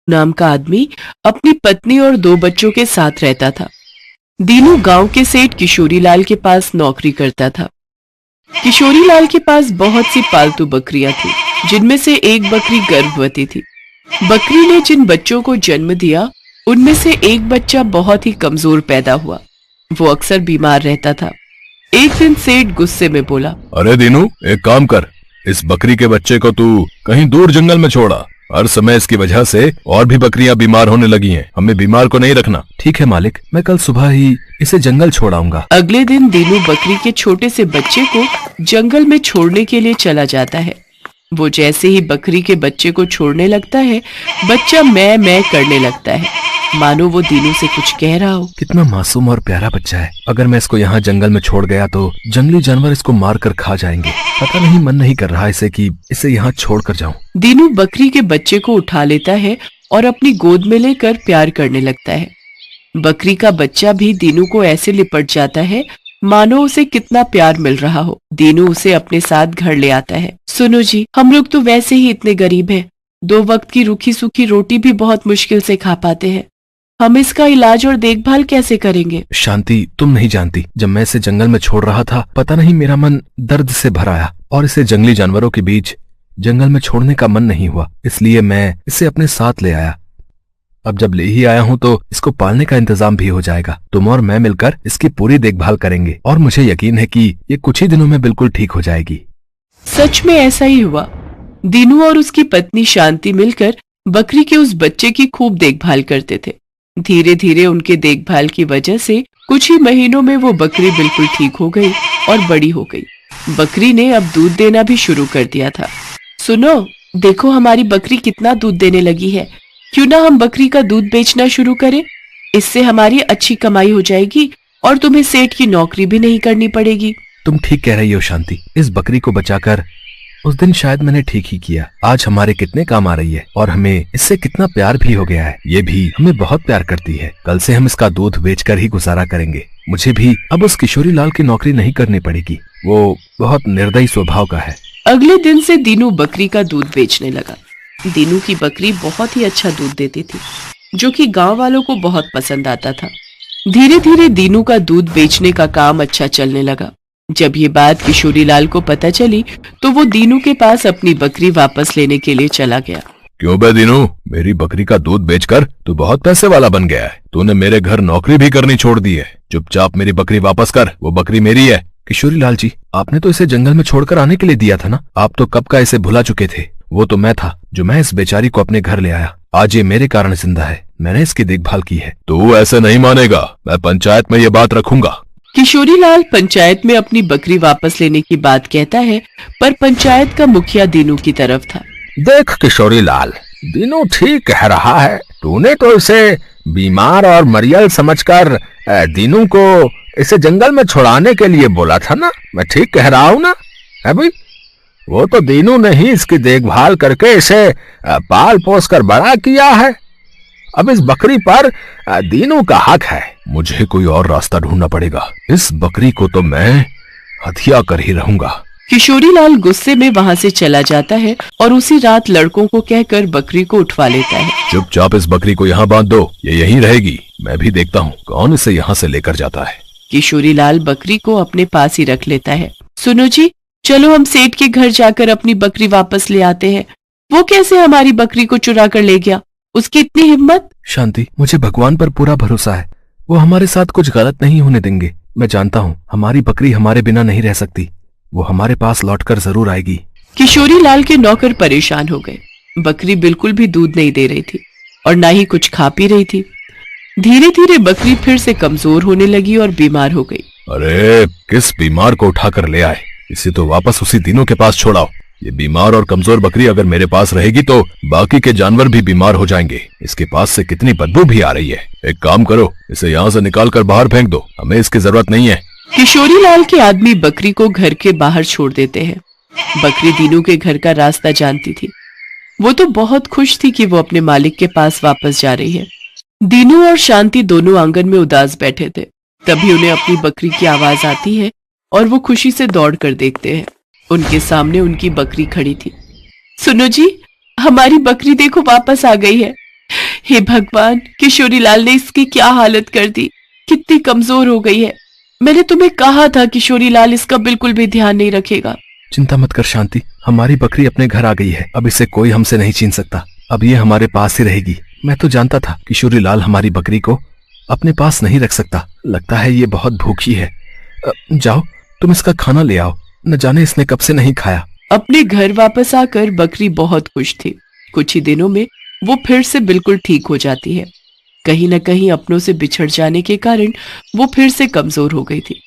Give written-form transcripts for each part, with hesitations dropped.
नाम का आदमी अपनी पत्नी और 2 बच्चों के साथ रहता था। दीनू गांव के सेठ किशोरीलाल के पास नौकरी करता था। किशोरीलाल के पास बहुत सी पालतू बकरियां थी, जिनमें से एक बकरी गर्भवती थी। बकरी ने जिन बच्चों को जन्म दिया, उनमें से एक बच्चा बहुत ही कमजोर पैदा हुआ। वो अक्सर बीमार रहता था। एक दिन सेठ गुस्से में बोला, अरे दीनू, एक काम कर, इस बकरी के बच्चे को तू कहीं दूर जंगल में छोड़ा। हर समय इसकी वजह से और भी बकरियां बीमार होने लगी हैं। हमें बीमार को नहीं रखना। ठीक है मालिक, मैं कल सुबह ही इसे जंगल छोड़ाऊंगा। अगले दिन दीनू बकरी के छोटे से बच्चे को जंगल में छोड़ने के लिए चला जाता है। वो जैसे ही बकरी के बच्चे को छोड़ने लगता है, बच्चा मैं करने लगता है, मानो वो दीनू से कुछ कह रहा हो। कितना मासूम और प्यारा बच्चा है। अगर मैं इसको यहाँ जंगल में छोड़ गया तो जंगली जानवर इसको मार कर खा जाएंगे। पता नहीं, मन नहीं कर रहा इसे कि इसे यहाँ छोड़ कर जाऊं। दीनू बकरी के बच्चे को उठा लेता है और अपनी गोद में लेकर प्यार करने लगता है। बकरी का बच्चा भी दीनू को ऐसे लिपट जाता है मानो उसे कितना प्यार मिल रहा हो। दीनू उसे अपने साथ घर ले आता है। सुनो जी, हम लोग तो वैसे ही इतने गरीब हैं, 2 वक्त की रूखी सूखी रोटी भी बहुत मुश्किल से खा पाते हैं। हम इसका इलाज और देखभाल कैसे करेंगे? शांति, तुम नहीं जानती, जब मैं इसे जंगल में छोड़ रहा था, पता नहीं मेरा मन दर्द से भर आया और इसे जंगली जानवरों के बीच जंगल में छोड़ने का मन नहीं हुआ। इसलिए मैं इसे अपने साथ ले आया। अब जब ले ही आया हूँ तो इसको पालने का इंतजाम भी हो जाएगा। तुम और मैं मिलकर इसकी पूरी देखभाल करेंगे और मुझे यकीन है कि ये कुछ ही दिनों में बिल्कुल ठीक हो जाएगी। सच में ऐसा ही हुआ। दीनू और उसकी पत्नी शांति मिलकर बकरी के उस बच्चे की खूब देखभाल करते थे। धीरे धीरे उनके देखभाल की वजह से कुछ ही महीनों में वो बकरी बिल्कुल ठीक हो गई और बड़ी हो गई। बकरी ने अब दूध देना भी शुरू कर दिया था। सुनो, देखो हमारी बकरी कितना दूध देने लगी है। क्यों ना हम बकरी का दूध बेचना शुरू करें? इससे हमारी अच्छी कमाई हो जाएगी और तुम्हें सेठ की नौकरी भी नहीं करनी पड़ेगी। तुम ठीक कह रही हो शांति। इस बकरी को बचाकर उस दिन शायद मैंने ठीक ही किया। आज हमारे कितने काम आ रही है और हमें इससे कितना प्यार भी हो गया है। ये भी हमें बहुत प्यार करती है। कल से हम इसका दूध बेचकर ही गुजारा करेंगे। मुझे भी अब उस किशोरीलाल की नौकरी नहीं करनी पड़ेगी। वो बहुत निर्दयी स्वभाव का है। अगले दिन से दीनू बकरी का दूध बेचने लगा। दीनू की बकरी बहुत ही अच्छा दूध देती थी, जो कि गांव वालों को बहुत पसंद आता था। धीरे धीरे दीनू का दूध बेचने का काम अच्छा चलने लगा। जब ये बात किशोरीलाल को पता चली तो वो दीनू के पास अपनी बकरी वापस लेने के लिए चला गया। क्यों बे दीनू, मेरी बकरी का दूध बेचकर तू बहुत पैसे वाला बन गया है। तूने मेरे घर नौकरी भी करनी छोड़ दी है। चुपचाप मेरी बकरी वापस कर, वो बकरी मेरी है। किशोरीलाल जी, आपने तो इसे जंगल में छोड़कर आने के लिए दिया था ना। आप तो कब का इसे भुला चुके थे। वो तो मैं था जो मैं इस बेचारी को अपने घर ले आया। आज ये मेरे कारण जिंदा है। मैंने इसकी देखभाल की है। तू ऐसे नहीं मानेगा। मैं पंचायत में ये बात रखूंगा। किशोरीलाल पंचायत में अपनी बकरी वापस लेने की बात कहता है, पर पंचायत का मुखिया दीनू की तरफ था। देख किशोरीलाल, दीनू ठीक कह रहा है। तूने तो इसे बीमार और मरियल समझकर दीनू को इसे जंगल में छुड़ाने के लिए बोला था ना। मैं ठीक कह रहा हूँ ना? अभी वो तो दीनू ने ही इसकी देखभाल करके इसे पाल पोस कर बड़ा किया है। अब इस बकरी पर दीनू का हक है। मुझे कोई और रास्ता ढूंढना पड़ेगा। इस बकरी को तो मैं हथिया कर ही रहूंगा। किशोरीलाल गुस्से में वहाँ से चला जाता है और उसी रात लड़कों को कहकर बकरी को उठवा लेता है। चुपचाप इस बकरी को यहाँ बांध दो, ये यहीं रहेगी। मैं भी देखता हूँ कौन इसे यहाँ से लेकर जाता है। किशोरीलाल बकरी को अपने पास ही रख लेता है। सुनो जी, चलो हम सेठ के घर जाकर अपनी बकरी वापस ले आते हैं। वो कैसे हमारी बकरी को चुरा कर ले गया? उसकी इतनी हिम्मत? शांति, मुझे भगवान पर पूरा भरोसा है। वो हमारे साथ कुछ गलत नहीं होने देंगे। मैं जानता हूँ हमारी बकरी हमारे बिना नहीं रह सकती। वो हमारे पास लौटकर जरूर आएगी। किशोरीलाल के नौकर परेशान हो गए। बकरी बिल्कुल भी दूध नहीं दे रही थी और ना ही कुछ खा पी रही थी। धीरे धीरे बकरी फिर से कमजोर होने लगी और बीमार हो गई। अरे, किस बीमार को उठाकर ले आए? इसे तो वापस उसी दीनू के पास छोड़ाओ। ये बीमार और कमजोर बकरी अगर मेरे पास रहेगी तो बाकी के जानवर भी बीमार हो जाएंगे। इसके पास से कितनी बदबू भी आ रही है। एक काम करो, इसे यहाँ से निकाल कर बाहर फेंक दो। हमें इसकी जरूरत नहीं है। किशोरीलाल के आदमी बकरी को घर के बाहर छोड़ देते हैं। बकरी दीनू के घर का रास्ता जानती थी। वो तो बहुत खुश थी कि वो अपने मालिक के पास वापस जा रही है। दीनू और शांति दोनों आंगन में उदास बैठे थे। तभी उन्हें अपनी बकरी की आवाज आती है और वो खुशी से दौड़ कर देखते हैं। उनके सामने उनकी बकरी खड़ी थी। सुनो जी, हमारी बकरी देखो वापस आ गई है। हे भगवान, किशोरीलाल ने इसकी क्या हालत कर दी। कितनी कमजोर हो गई है। मैंने तुम्हें कहा था किशोरीलाल इसका बिल्कुल भी ध्यान नहीं रखेगा। चिंता मत कर शांति, हमारी बकरी अपने घर आ गई है। अब इसे कोई हमसे नहीं छीन सकता। अब ये हमारे पास ही रहेगी। मैं तो जानता था किशोरीलाल हमारी बकरी को अपने पास नहीं रख सकता। लगता है ये बहुत भूखी है। जाओ तुम इसका खाना ले आओ, न जाने इसने कब से नहीं खाया। अपने घर वापस आकर बकरी बहुत खुश थी। कुछ ही दिनों में वो फिर से बिल्कुल ठीक हो जाती है। कहीं न कहीं अपनों से बिछड़ जाने के कारण वो फिर से कमजोर हो गई थी,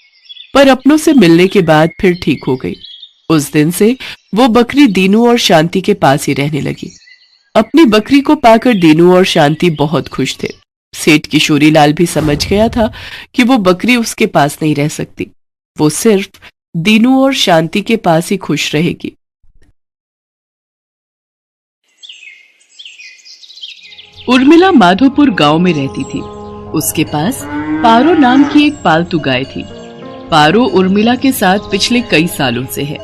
पर अपनों से मिलने के बाद फिर ठीक हो गई। उस दिन से वो बकरी दीनू और शांति के पास ही रहने लगी। अपनी बकरी को पाकर दीनू और शांति बहुत खुश थे। सेठ किशोरीलाल भी समझ गया था कि वो बकरी उसके पास नहीं रह सकती। वो सिर्फ दीनू और शांति के पास ही खुश रहेगी। उर्मिला माधोपुर गांव में रहती थी। उसके पास पारो नाम की एक पालतू गाय थी। पारो उर्मिला के साथ पिछले कई सालों से है।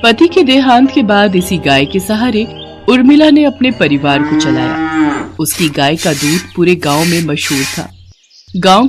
पति के देहांत के बाद इसी गाय के सहारे उर्मिला ने अपने परिवार को चलाया। उसकी गाय का दूध पूरे गांव में मशहूर था। गांव